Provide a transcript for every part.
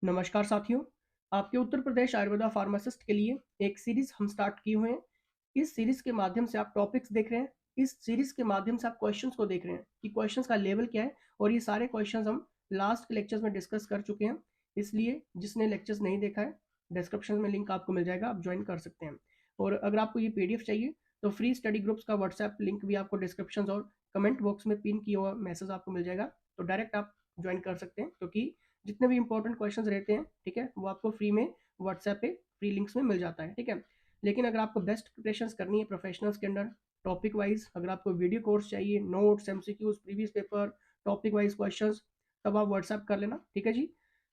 नमस्कार साथियों, आपके उत्तर प्रदेश आयुर्वेदा फार्मासिस्ट के लिए एक सीरीज़ हम स्टार्ट किए हुए हैं। इस सीरीज़ के माध्यम से आप टॉपिक्स देख रहे हैं, इस सीरीज़ के माध्यम से आप क्वेश्चंस को देख रहे हैं कि क्वेश्चंस का लेवल क्या है और ये सारे क्वेश्चंस हम लास्ट के लेक्चर्स में डिस्कस कर चुके हैं। इसलिए जिसने लेक्चर्स नहीं देखा है, डिस्क्रिप्शन में लिंक आपको मिल जाएगा, आप ज्वाइन कर सकते हैं। और अगर आपको ये पीडीएफ चाहिए, तो फ्री स्टडी ग्रुप्स का व्हाट्सएप लिंक भी आपको डिस्क्रिप्शन और कमेंट बॉक्स में पिन किया हुआ मैसेज आपको मिल जाएगा, तो डायरेक्ट आप ज्वाइन कर सकते हैं क्योंकि जितने भी इंपॉर्टेंट क्वेश्चंस रहते हैं, ठीक है, वो आपको फ्री में व्हाट्सएप पे फ्री लिंक्स में मिल जाता है, ठीक है। लेकिन अगर आपको बेस्ट प्रिपरेशंस करनी है प्रोफेशनल्स के अंडर, टॉपिक वाइज अगर आपको वीडियो कोर्स चाहिए, notes, MCQs, previous paper, topic wise questions, तब आप व्हाट्सएप कर लेना, ठीक है जी।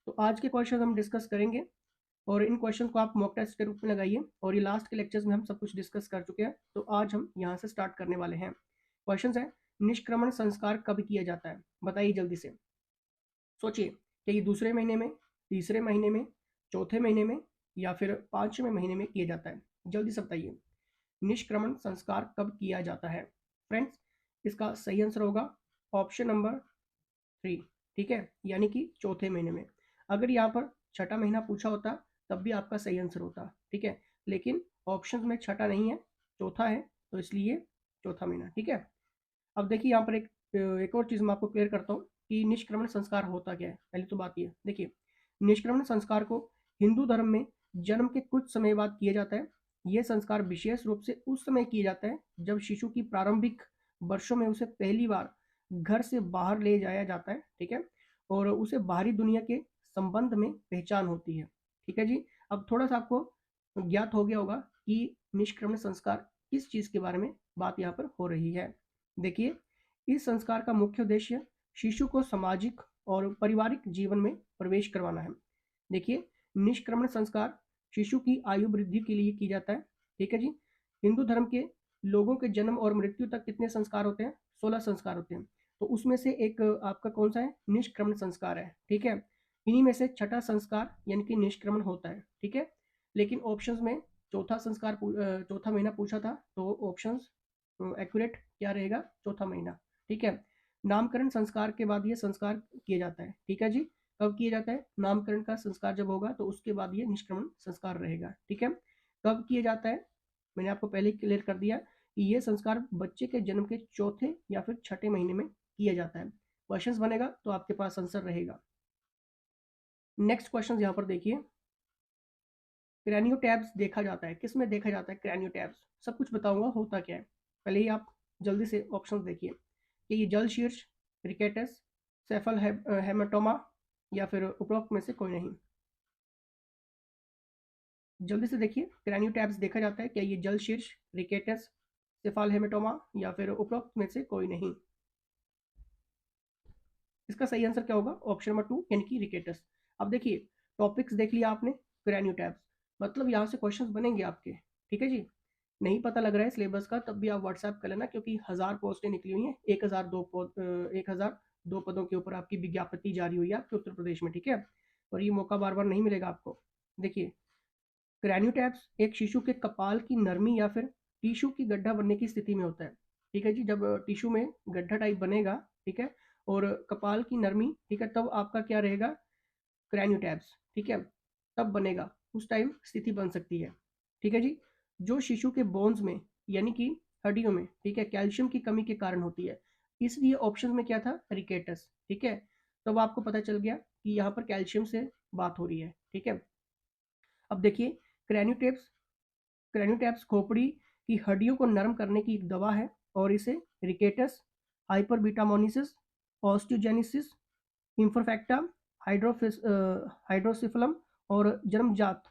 तो आज के क्वेश्चन हम डिस्कस करेंगे और इन क्वेश्चन को आप मॉक टेस्ट के रूप में लगाइए। और ये लास्ट के लेक्चर्स में हम सब कुछ डिस्कस कर चुके हैं, तो आज हम यहाँ से स्टार्ट करने वाले हैं। क्वेश्चन है, निष्क्रमण संस्कार कब किया जाता है? बताइए जल्दी से, सोचिए कि ये दूसरे महीने में, तीसरे महीने में, चौथे महीने में या फिर पांचवें महीने में किया जाता है? जल्दी से बताइए, निष्क्रमण संस्कार कब किया जाता है? फ्रेंड्स, इसका सही आंसर होगा ऑप्शन नंबर 3, ठीक है, यानी कि चौथे महीने में। अगर यहाँ पर छठा महीना पूछा होता तब भी आपका सही आंसर होता, ठीक है, लेकिन ऑप्शन में छठा नहीं है, चौथा है, तो इसलिए चौथा महीना, ठीक है। अब देखिए यहाँ पर एक और चीज़ मैं आपको क्लियर करता हूँ कि निष्क्रमण संस्कार होता क्या है। पहले तो बात ये देखिए, निष्क्रमण संस्कार को हिंदू धर्म में जन्म के कुछ समय बाद किया जाता है। यह संस्कार विशेष रूप से उस समय किया जाता है जब शिशु की प्रारंभिक वर्षों में उसे पहली बार घर से बाहर ले जाया जाता है, ठीक है, और उसे बाहरी दुनिया के संबंध में पहचान होती है, ठीक है जी। अब थोड़ा सा आपको ज्ञात हो गया होगा कि निष्क्रमण संस्कार किस चीज़ के बारे में बात यहाँ पर हो रही है। देखिए, इस संस्कार का मुख्य उद्देश्य शिशु को सामाजिक और पारिवारिक जीवन में प्रवेश करवाना है। देखिए, निष्क्रमण संस्कार शिशु की आयु वृद्धि के लिए की जाता है, ठीक है जी। हिंदू धर्म के लोगों के जन्म और मृत्यु तक कितने संस्कार होते हैं? 16 संस्कार होते हैं। तो उसमें से एक आपका कौन सा है? निष्क्रमण संस्कार है, ठीक है। इन्हीं में से छठा संस्कार यानी कि निष्क्रमण होता है, ठीक है। लेकिन ऑप्शंस में चौथा महीना पूछा था, तो ऑप्शंस एक्यूरेट क्या रहेगा? चौथा महीना, ठीक है। नामकरण संस्कार के बाद ये संस्कार किया जाता है, ठीक है जी। कब किया जाता है? नामकरण का संस्कार जब होगा तो उसके बाद ये निष्क्रमण संस्कार रहेगा, ठीक है। कब किया जाता है? मैंने आपको पहले ही क्लियर कर दिया कि ये संस्कार बच्चे के जन्म के चौथे या फिर छठे महीने में किया जाता है। क्वेश्चंस बनेगा तो आपके पास आंसर रहेगा। नेक्स्ट क्वेश्चन यहाँ पर देखिए, क्रैनियोटैप्स देखा जाता है, किस में देखा जाता है क्रैनियोटैप्स? सब कुछ बताऊंगा होता क्या है। पहले ही आप जल्दी से ऑप्शन देखिए कि ये जल शीर्ष, रिकेटस, सेफल हेमाटोमा या फिर उपरोक्त में से कोई नहीं। जल्दी से देखिए, क्रैनियोटैप्स देखा जाता है क्या? ये जल शीर्ष, रिकेटस, सेफाल हेमाटोमा या फिर उपरोक्त में से कोई नहीं। इसका सही आंसर क्या होगा? ऑप्शन नंबर 2 यानी कि रिकेटस। अब देखिए, टॉपिक्स देख लिया आपने, क्रैनियोटैप्स, मतलब यहाँ से क्वेश्चंस बनेंगे आपके, ठीक है जी। नहीं पता लग रहा है सिलेबस का, तब भी आप व्हाट्सएप कर लेना क्योंकि 1000 पोस्टें निकली हुई हैं, 1002 पदों के ऊपर आपकी विज्ञापति जारी हुई है आपके उत्तर प्रदेश में, ठीक है। और ये मौका बार बार नहीं मिलेगा आपको। देखिए, क्रैनियोटैप्स एक शिशु के कपाल की नरमी या फिर टिश्यू की गड्ढा बनने की स्थिति में होता है, ठीक है जी। जब टिश्यू में गड्ढा टाइप बनेगा, ठीक है, और कपाल की नरमी, ठीक है, तब आपका क्या रहेगा? क्रैनियोटैप्स, ठीक है, तब बनेगा, उस टाइम स्थिति बन सकती है, ठीक है जी। जो शिशु के बोन्स में यानी कि हड्डियों में, ठीक है, कैल्शियम की कमी के कारण होती है। इसलिए ऑप्शन में क्या था? रिकेटस, ठीक है। तब आपको पता चल गया कि यहाँ पर कैल्शियम से बात हो रही है, ठीक है। अब देखिए, क्रैनियोटैप्स क्रैनियोटैप्स खोपड़ी की हड्डियों को नरम करने की एक दवा है और इसे रिकेटस, हाइपरबिटामोनिसिस, ऑस्टियोजेनेसिस इम्परफेक्टा, हाइड्रोसिफलम और जन्मजात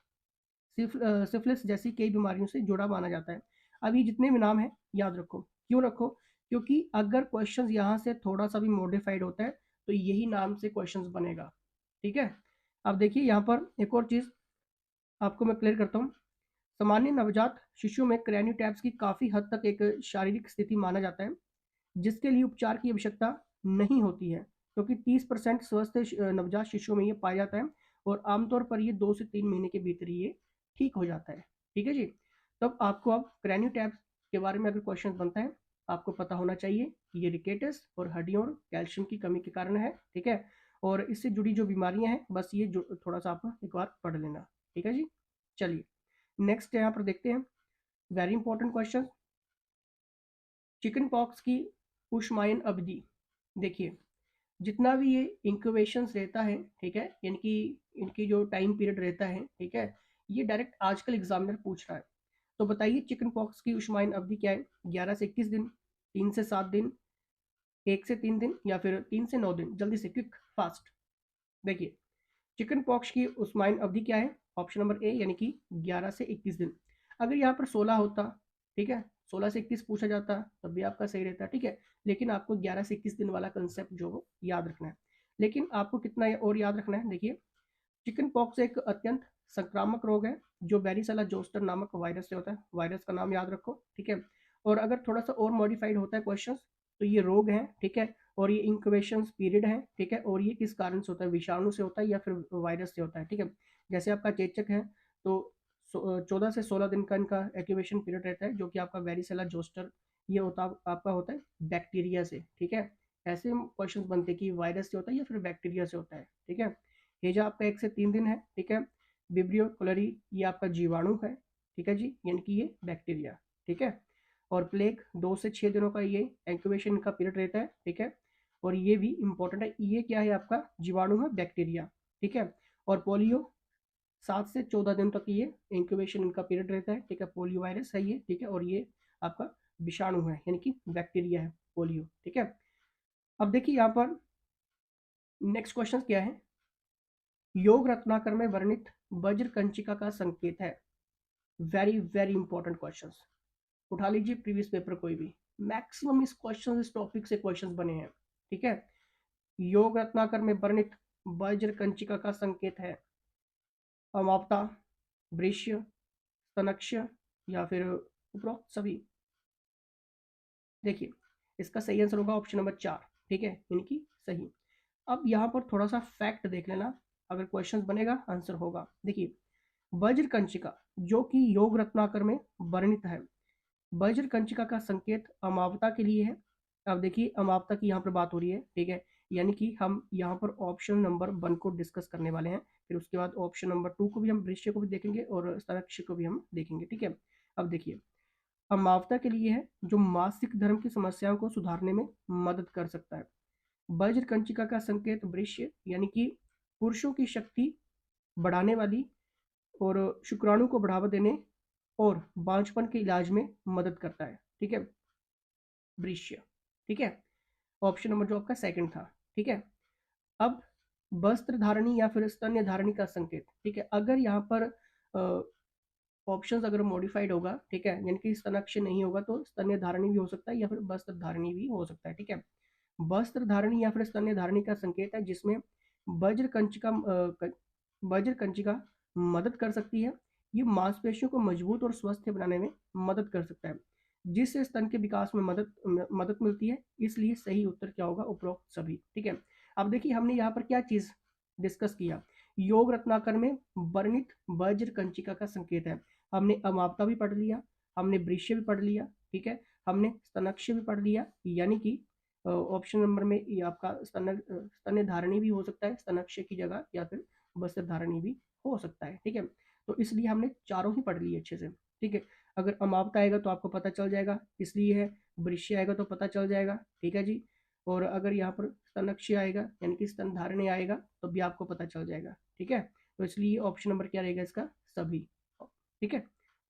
सिफिलिस जैसी कई बीमारियों से जुड़ा माना जाता है। अब ये जितने भी नाम हैं याद रखो। क्यों रखो? क्योंकि अगर क्वेश्चंस यहाँ से थोड़ा सा भी मॉडिफाइड होता है तो यही नाम से क्वेश्चंस बनेगा, ठीक है। अब देखिए, यहाँ पर एक और चीज़ आपको मैं क्लियर करता हूँ। सामान्य नवजात शिशु में क्रैनियोटैप्स की काफ़ी हद तक एक शारीरिक स्थिति माना जाता है जिसके लिए उपचार की आवश्यकता नहीं होती है, क्योंकि 30% स्वस्थ नवजात शिशुओं में ये पाया जाता है और आमतौर पर ये 2 से 3 महीने के भीतर ही ये ठीक हो जाता है, ठीक है जी। तब आपको अब क्रैनियोटैप्स के बारे में अगर क्वेश्चन बनता है, आपको पता होना चाहिए कि ये रिकेटस और हड्डियों और कैल्शियम की कमी के कारण है, ठीक है। और इससे जुड़ी जो बीमारियां हैं बस ये जो थोड़ा सा आप एक बार पढ़ लेना, ठीक है जी। चलिए नेक्स्ट यहाँ पर देखते हैं, very important question, chicken pox की उष्मायन अवधि। देखिए जितना भी ये इंक्यूबेशन रहता है, ठीक है, यानी कि इनकी जो टाइम पीरियड रहता है, ठीक है, ये डायरेक्ट आजकल एग्जामिनर पूछ रहा है। तो बताइए चिकन पॉक्स की उष्मायन अवधि क्या है? 11 से 21 दिन, 3 से 7 दिन, 1 से 3 दिन, या फिर 3 से 9 दिन? जल्दी से, क्विक फास्ट। देखिए चिकन पॉक्स की उस्माइन अवधि क्या है? ऑप्शन नंबर ए यानी कि 11 से 21 दिन। अगर यहाँ पर 16 होता, ठीक है, 16 से 21 पूछा जाता तब भी आपका सही रहता, ठीक है, लेकिन आपको 11 से 21 दिन वाला कंसेप्ट जो हो याद रखना है। लेकिन आपको कितना और याद रखना है, देखिए चिकन पॉक्स एक अत्यंत संक्रामक रोग है जो बैरिसेला जोस्टर नामक वायरस से होता है। वायरस का नाम याद रखो, ठीक है। और अगर थोड़ा सा और मॉडिफाइड होता है क्वेश्चन, तो ये रोग है, ठीक है, और ये इंक्यूबेशन पीरियड है, ठीक है, और ये किस कारण से होता है? विषाणु से होता है या फिर वायरस से होता है, ठीक है। जैसे आपका चेचक है तो 14 से 16 दिन का इनका एक्यूबेशन पीरियड रहता है, जो कि आपका वेरिसेला जोस्टर ये होता आपका होता है बैक्टीरिया से, ठीक है। ऐसे क्वेश्चन बनते हैं कि वायरस से होता है या फिर बैक्टीरिया से होता है, ठीक है। हेजा आपका 1 से 3 दिन है, ठीक है। विब्रियो कोलरी ये आपका जीवाणु है, ठीक है जी, यानी कि ये बैक्टीरिया, ठीक है। और प्लेग 2 से 6 दिनों का ये इंक्यूबेशन का पीरियड रहता है, ठीक है। और ये भी इंपॉर्टेंट है, ये क्या है? आपका जीवाणु है, बैक्टीरिया, ठीक है। और पोलियो 7 से 14 दिन तक ये इंक्यूबेशन इनका पीरियड रहता है, ठीक है। पोलियो वायरस है ये, ठीक है, और ये आपका विषाणु है यानी कि बैक्टीरिया है पोलियो, ठीक है। अब देखिए यहाँ पर नेक्स्ट क्वेश्चन क्या है? योग रत्नाकर में वर्णित वज्र कंचिका का संकेत है। वेरी वेरी इंपॉर्टेंट क्वेश्चंस, उठा लीजिए प्रीवियस पेपर कोई भी, मैक्सिमम इस टॉपिक से क्वेश्चंस बने हैं, ठीक है। योग रत्नाकर में वर्णित वज्र कंचिका का संकेत है अमावता, वृश्य, स्तनक्ष्य, या फिर उपरोक्त सभी? देखिए इसका सही आंसर होगा ऑप्शन नंबर 4, ठीक है, इनकी सही। अब यहाँ पर थोड़ा सा फैक्ट देख लेना, अगर क्वेश्चन बनेगा आंसर होगा। देखिए वज्र कंचिका जो कि योग रत्नाकर में वर्णित है, वज्र कंचिका का संकेत अमावता के लिए है। अब देखिए अमावता की यहाँ पर बात हो रही है, ठीक है, यानी कि हम यहाँ पर ऑप्शन नंबर 1 को डिस्कस करने वाले हैं, फिर उसके बाद ऑप्शन नंबर 2 को भी हम वृश्य को भी देखेंगे और स्तनक्ष्य को भी हम देखेंगे, ठीक है। अब देखिए अमावता के लिए है जो मासिक धर्म की समस्याओं को सुधारने में मदद कर सकता है। वज्र कंचिका का संकेत वृश्य यानी कि पुरुषों की शक्ति बढ़ाने वाली और शुक्राणु को बढ़ावा देने और बांझपन के इलाज में मदद करता है, ठीक है, वृश्य, ठीक है। ऑप्शन नंबर जो आपका सेकंड था, ठीक है। अब वस्त्र धारणी या फिर स्तन्य धारणी का संकेत, ठीक है, अगर यहाँ पर ऑप्शंस अगर मॉडिफाइड होगा, ठीक है, यानी कि स्तनाक्ष नहीं होगा तो स्तन्य धारणी भी हो सकता है या फिर वस्त्र धारणी भी हो सकता है, ठीक है। वस्त्र धारणी या फिर स्तन्य धारणी का संकेत है जिसमें वज्र कंचिका वज्र कंचिका मदद कर सकती है। ये मांसपेशियों को मजबूत और स्वस्थ बनाने में मदद कर सकता है, जिससे स्तन के विकास में मदद मिलती है। इसलिए सही उत्तर क्या होगा? उपरोक्त सभी, ठीक है। अब देखिए हमने यहाँ पर क्या चीज डिस्कस किया, योग रत्नाकर में वर्णित वज्र कंचिका का संकेत है। हमने अमावता भी पढ़ लिया, हमने वृश्य भी पढ़ लिया, ठीक है, हमने स्तनक्ष्य भी पढ़ लिया, यानी कि ऑप्शन नंबर में ये आपका स्तन्य धारणी भी हो सकता है स्तनक्ष्य की जगह, या फिर वस्त्र धारणी भी हो सकता है, ठीक है। तो इसलिए हमने चारों ही पढ़ लिए अच्छे से, ठीक है। अगर अमावता आएगा तो आपको पता चल जाएगा, इसलिए है। वृश्य आएगा तो पता चल जाएगा, ठीक है जी। और अगर यहाँ पर स्तनक्ष्य आएगा यानी कि स्तन धारणी आएगा तो भी आपको पता चल जाएगा, ठीक है। तो इसलिए ऑप्शन नंबर क्या रहेगा इसका? सभी, ठीक है।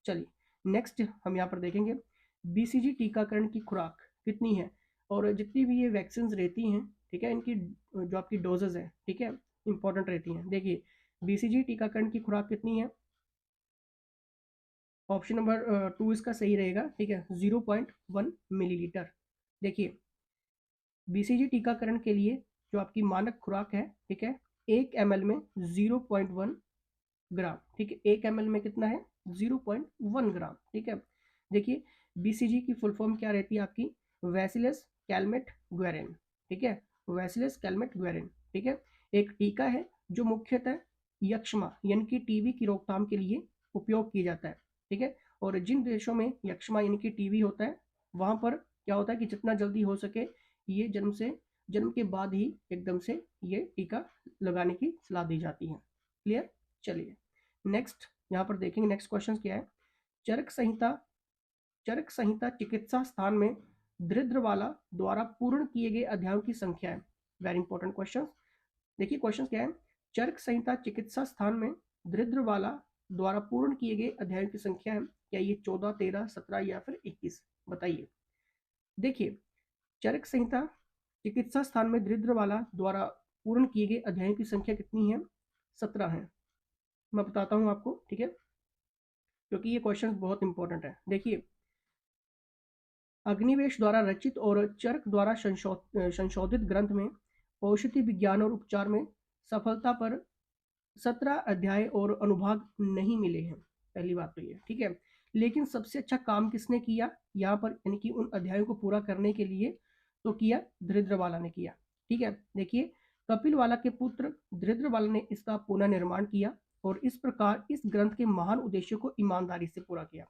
चलिए नेक्स्ट हम यहाँ पर देखेंगे बीसीजी टीकाकरण की खुराक कितनी है, और जितनी भी ये वैक्सीन रहती हैं, ठीक है, इनकी जो आपकी डोजेज है, ठीक है, इंपॉर्टेंट रहती हैं। देखिए बीसीजी टीकाकरण की खुराक कितनी है? ऑप्शन नंबर 2 इसका सही रहेगा, ठीक है, 0.1 मिलीलीटर। देखिए बीसीजी टीकाकरण के लिए जो आपकी मानक खुराक है, ठीक है, 1 ml में 0.1 ग्राम, ठीक है, 1 ml में कितना है? 0.1 ग्राम, ठीक है। देखिए बीसीजी की फुल फॉर्म क्या रहती है आपकी? वैसिलस कैलमेट ग्वेरिन, ठीक है, वैसिलस कैलमेट ग्वेरिन, ठीक है। एक टीका है जो मुख्यतः यक्ष्मा यानी कि टीबी की रोकथाम के लिए उपयोग किया जाता है, ठीक है। और जिन देशों में यक्ष्मा यानी कि टीबी होता है वहाँ पर क्या होता है कि जितना जल्दी हो सके ये जन्म से जन्म के बाद ही एकदम से ये टीका लगाने की सलाह दी जाती है। क्लियर? चलिए नेक्स्ट यहाँ पर देखेंगे, नेक्स्ट क्वेश्चन क्या है। चरक संहिता चरक संहिता चिकित्सा स्थान में दरिद्रवाला द्वारा पूर्ण किए गए अध्यायों की संख्या है। Very important question. देखिए क्वेश्चन क्या है। चरक संहिता चिकित्सा स्थान में दरिद्रवाला द्वारा पूर्ण किए गए अध्यायों की संख्या है। क्या ये 14, 13, 17 या फिर 21? बताइए। देखिए चरक संहिता चिकित्सा स्थान में दरिद्रवाला द्वारा पूर्ण किए गए अध्यायों की संख्या कितनी है? 17 है। मैं बताता हूँ आपको, ठीक है, क्योंकि ये क्वेश्चन बहुत इंपॉर्टेंट है। देखिए अग्निवेश द्वारा रचित और चरक द्वारा संशोधित ग्रंथ में औषधि विज्ञान और उपचार में सफलता पर 17 अध्याय और अनुभाग नहीं मिले हैं। पहली बात तो ये, ठीक है। लेकिन सबसे अच्छा काम किसने किया यहाँ पर, यानी कि उन अध्यायों को पूरा करने के लिए तो किया दरिद्रवाला ने किया। ठीक है, देखिए कपिलवाला के पुत्र दरिद्रवाला ने इसका पुनः निर्माण किया और इस प्रकार इस ग्रंथ के महान उद्देश्यों को ईमानदारी से पूरा किया।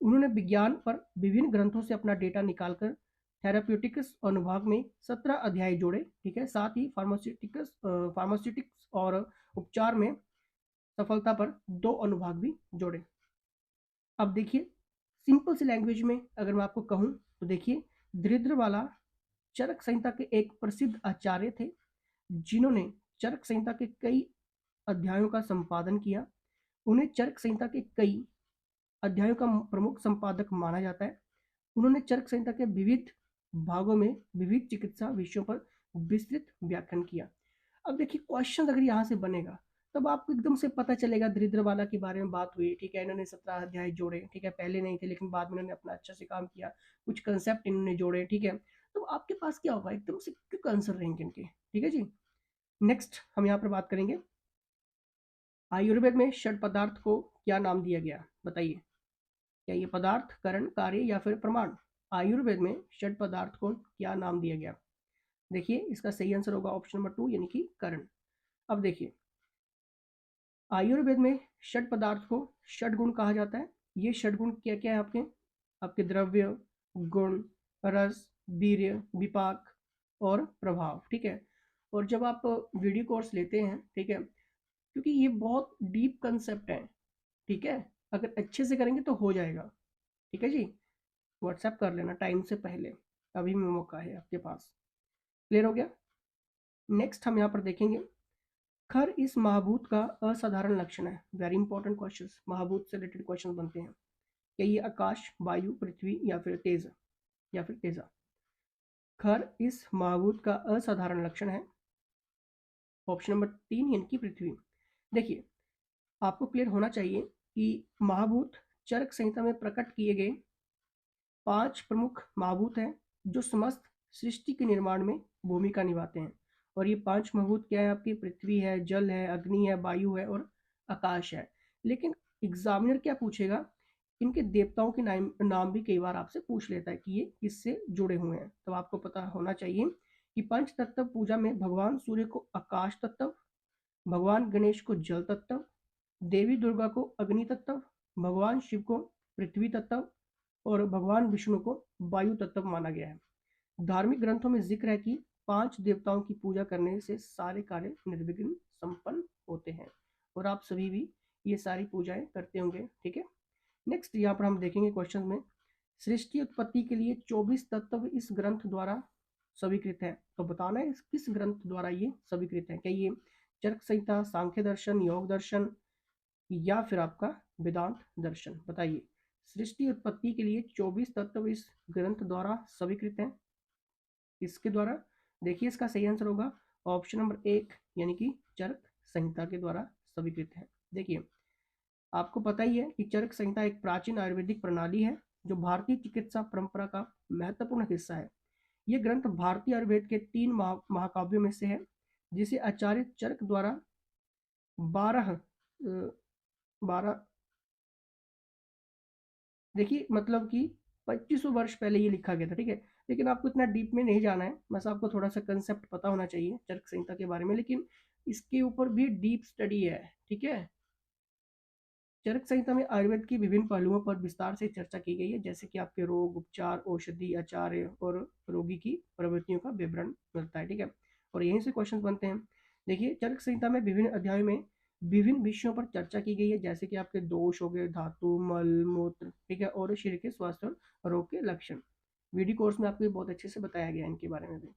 उन्होंने विज्ञान पर विभिन्न ग्रंथों से अपना डेटा निकालकर थेराप्यूटिक्स अनुभाग में 17 अध्याय जोड़े। ठीक है, साथ ही फार्मास्यूटिक्स और उपचार में सफलता पर 2 अनुभाग भी जोड़े। अब देखिए सिंपल सी लैंग्वेज में अगर मैं आपको कहूँ तो देखिए दरिद्रवाला चरक संहिता के एक प्रसिद्ध आचार्य थे जिन्होंने चरक संहिता के कई अध्यायों का संपादन किया। उन्हें चरक संहिता के कई अध्यायों का प्रमुख संपादक माना जाता है। उन्होंने चरक संहिता के विविध भागों में विविध चिकित्सा विषयों पर विस्तृत व्याख्यान किया। अब देखिए क्वेश्चन अगर यहाँ से बनेगा तब आपको एकदम से पता चलेगा दरिद्रवाला के बारे में बात हुई, ठीक है, इन्होंने 17 अध्याय जोड़े, ठीक है, पहले नहीं थे लेकिन बाद में इन्होंने अपना अच्छा से काम किया, कुछ कंसेप्ट इन्होंने जोड़े, ठीक है, तो आपके पास क्या होगा, एकदम से क्विक आंसर रहेंगे इनके। ठीक है जी। नेक्स्ट हम यहाँ पर बात करेंगे आयुर्वेद में षड पदार्थ को क्या नाम दिया गया? बताइए। क्या ये पदार्थ, करण, कार्य या फिर प्रमाण? आयुर्वेद में षड पदार्थ को क्या नाम दिया गया? देखिए इसका सही आंसर होगा ऑप्शन नंबर 2 यानी कि करण। अब देखिए आयुर्वेद में षड पदार्थ को षड गुण कहा जाता है। ये षड गुण क्या क्या है आपके? आपके द्रव्य, गुण, रस, वीर्य, विपाक और प्रभाव। ठीक है, और जब आप वीडियो कोर्स लेते हैं, ठीक है, क्योंकि ये बहुत डीप कंसेप्ट है, ठीक है, अगर अच्छे से करेंगे तो हो जाएगा। ठीक है जी, व्हाट्सएप कर लेना टाइम से पहले, अभी भी मौका है आपके पास। क्लियर हो गया? नेक्स्ट हम यहाँ पर देखेंगे खर इस महाभूत का असाधारण लक्षण है। वेरी इंपॉर्टेंट क्वेश्चन, महाभूत से रिलेटेड क्वेश्चन बनते हैं। क्या ये आकाश, वायु, पृथ्वी या फिर तेजा? खर इस महाभूत का असाधारण लक्षण है ऑप्शन नंबर 3 यानी कि पृथ्वी। देखिए आपको क्लियर होना चाहिए कि महाभूत चरक संहिता में प्रकट किए गए 5 प्रमुख महाभूत हैं जो समस्त सृष्टि के निर्माण में भूमिका निभाते हैं। और ये 5 महाभूत क्या है आपकी? पृथ्वी है, जल है, अग्नि है, वायु है और आकाश है। लेकिन एग्जामिनर क्या पूछेगा, इनके देवताओं के नाम भी कई बार आपसे पूछ लेता है कि ये किससे जुड़े हुए हैं। तो आपको पता होना चाहिए कि पंच तत्व पूजा में भगवान सूर्य को आकाश तत्व, भगवान गणेश को जल तत्व, देवी दुर्गा को अग्नि तत्व, भगवान शिव को पृथ्वी तत्व और भगवान विष्णु को वायु तत्व माना गया है। धार्मिक ग्रंथों में जिक्र है कि 5 देवताओं की पूजा करने से सारे कार्य निर्विघ्न संपन्न होते हैं और आप सभी भी ये सारी पूजाएं करते होंगे। ठीक है, नेक्स्ट यहाँ पर हम देखेंगे क्वेश्चन में सृष्टि उत्पत्ति के लिए 24 तत्व इस ग्रंथ द्वारा स्वीकृत है। तो बताना है किस ग्रंथ द्वारा ये स्वीकृत है। क्या ये चरक संहिता, सांख्य दर्शन, योग दर्शन या फिर आपका वेदांत दर्शन? बताइए। सृष्टि उत्पत्ति के लिए 24 तत्व इस ग्रंथ द्वारा स्वीकृत हैं, इसके द्वारा? देखिए इसका सही आंसर होगा ऑप्शन नंबर 1 यानी कि चरक संहिता के द्वारा स्वीकृत है। देखिए आपको पता ही है कि चरक संहिता एक प्राचीन आयुर्वेदिक प्रणाली है जो भारतीय चिकित्सा परंपरा का महत्वपूर्ण हिस्सा है। यह ग्रंथ भारतीय आयुर्वेद के 3 महाकाव्यों में से है जिसे आचार्य चरक द्वारा 12 देखिए मतलब कि 2500 वर्ष पहले ये लिखा गया था। ठीक है, लेकिन आपको इतना डीप में नहीं जाना है, बस आपको थोड़ा सा कंसेप्ट पता होना चाहिए चरक संहिता के बारे में, लेकिन इसके ऊपर भी डीप स्टडी है। ठीक है, चरक संहिता में आयुर्वेद की विभिन्न पहलुओं पर विस्तार से चर्चा की गई है, जैसे कि आपके रोग, उपचार, औषधि, आचार्य और रोगी की प्रवृत्तियों का विवरण मिलता है। ठीक है, और यहीं से क्वेश्चन बनते हैं। देखिए, चरक संहिता में विभिन्न अध्यायों में विभिन्न विषयों पर चर्चा की गई है, जैसे कि आपके दोष हो गए, धातु, मल, मूत्र, ठीक है, और शरीर के स्वास्थ्य और रोग के लक्षण। वीडियो कोर्स में आपको बहुत अच्छे से बताया गया है इनके बारे में भी।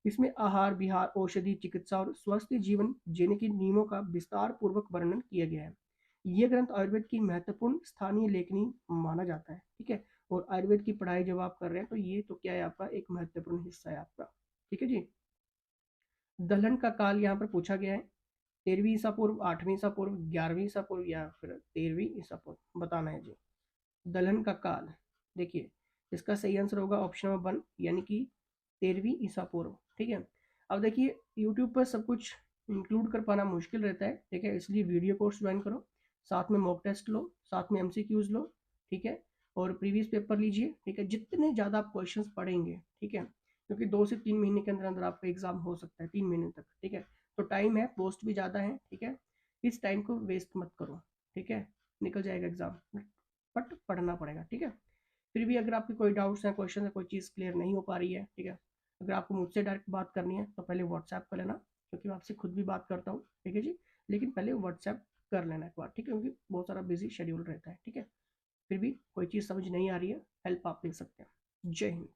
इसमें आहार विहार, औषधि, चिकित्सा और स्वस्थ जीवन जीने के नियमों का विस्तार पूर्वक वर्णन किया गया है। ये ग्रंथ आयुर्वेद की महत्वपूर्ण स्थानीय लेखनी माना जाता है। ठीक है, और आयुर्वेद की पढ़ाई जब आप कर रहे हैं तो ये तो क्या है, आपका एक महत्वपूर्ण हिस्सा है आपका। ठीक है जी। दलहन का काल यहाँ पर पूछा गया है, 13वीं ईसा पूर्व, 8वीं ईसा पूर्व, 11वीं ईसा पूर्व या फिर 13वीं ईसा पूर्व बताना है जी। दलहन का काल, देखिए इसका सही आंसर होगा ऑप्शन नंबर 1, यानी कि 13वीं ईसा पूर्व। ठीक है, अब देखिए यूट्यूब पर सब कुछ इंक्लूड कर पाना मुश्किल रहता है। ठीक है, इसलिए वीडियो कोर्स ज्वाइन करो, साथ में मॉक टेस्ट लो, साथ में एमसीक्यूज लो। ठीक है, और प्रीवियस पेपर लीजिए। ठीक है, जितने ज़्यादा आप क्वेश्चंस पढ़ेंगे, ठीक है, क्योंकि 2 से 3 महीने के अंदर अंदर आपका एग्जाम हो सकता है, 3 महीने तक। ठीक है, तो टाइम है, पोस्ट भी ज़्यादा है। ठीक है, इस टाइम को वेस्ट मत करो। ठीक है, निकल जाएगा एग्जाम, बट पढ़ना पड़ेगा। ठीक है, फिर भी अगर आपके कोई डाउट्स हैं, क्वेश्चन है, कोई चीज़ क्लियर नहीं हो पा रही है, ठीक है, अगर आपको मुझसे डायरेक्ट बात करनी है तो पहले व्हाट्सएप कर लेना, क्योंकि मैं आपसे खुद भी बात करता हूँ। ठीक है जी, लेकिन पहले व्हाट्सएप कर लेना एक बार। ठीक है, क्योंकि बहुत सारा बिजी शेड्यूल रहता है। ठीक है, फिर भी कोई चीज़ समझ नहीं आ रही है, हेल्प आप ले सकते हैं। जय हिंद।